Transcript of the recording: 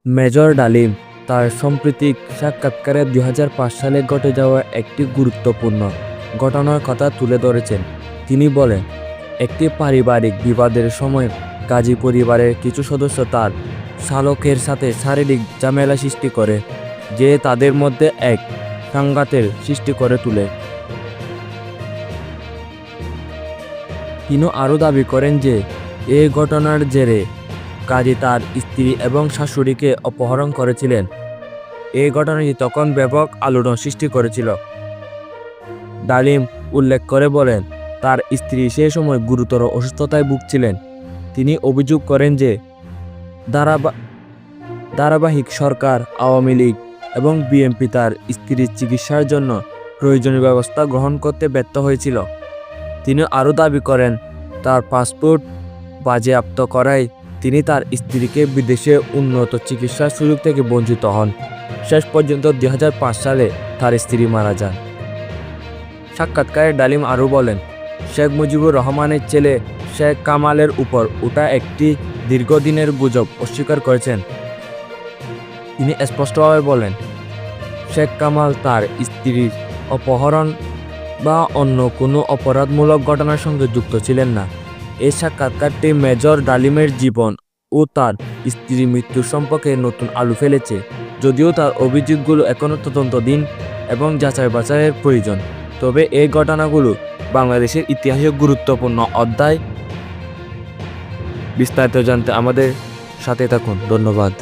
Major ডালিম তার সাম্প্রতিক সাক্ষাৎকারে ২০০৫ সালে ঘটে যাওয়া একটি গুরুত্বপূর্ণ ঘটনার কথা তুলে ধরেছেন। তিনি বলেন, একটি পারিবারিক বিবাদের সময় গাজী পরিবারের কিছু সদস্য তার শালকের সাথে শারীরিক ঝামেলা সৃষ্টি করে, যে তাদের মধ্যে এক সংঘাতের সৃষ্টি করে তোলে। তিনি আরও দাবি করেন যে এই ঘটনার জেরে গাজী তার স্ত্রী এবং শাশুড়িকে অপহরণ করেছিলেন। এই ঘটনাটি তখন ব্যাপক আলোড়ন সৃষ্টি করেছিল। ডালিম উল্লেখ করে বলেন, তার স্ত্রী সে সময় গুরুতর অসুস্থতায় ভুগছিলেন। তিনি অভিযোগ করেন যে ধারাবাহিক সরকার, আওয়ামী লীগ এবং বিএনপি তার স্ত্রীর চিকিৎসার জন্য প্রয়োজনীয় ব্যবস্থা গ্রহণ করতে ব্যর্থ হয়েছিল। তিনি আরও দাবি করেন, তার পাসপোর্ট বাজেয়াপ্ত করায় তিনি তার স্ত্রীকে বিদেশে উন্নত চিকিৎসার সুযোগ থেকে বঞ্চিত হন। শেষ পর্যন্ত ২০০৫ সালে তার স্ত্রী মারা যান। সাক্ষাৎকারে ডালিম আরও বলেন, শেখ মুজিবুর রহমানের ছেলে শেখ কামালের উপর ওঠা একটি দীর্ঘদিনের গুজব অস্বীকার করেছেন। তিনি স্পষ্টভাবে বলেন, শেখ কামাল তার স্ত্রীর অপহরণ বা অন্য কোনো অপরাধমূলক ঘটনার সঙ্গে যুক্ত ছিলেন না। এই সাক্ষাৎকারটি মেজর ডালিমের জীবন ও তার স্ত্রীর মৃত্যুর সম্পর্কে নতুন আলো ফেলেছে, যদিও তার অভিযোগগুলো এখনও তদন্তাধীন এবং যাচাই বাছাইয়ের প্রয়োজন। তবে এই ঘটনাগুলো বাংলাদেশের ইতিহাসে গুরুত্বপূর্ণ অধ্যায়। বিস্তারিত জানতে আমাদের সাথে থাকুন। ধন্যবাদ।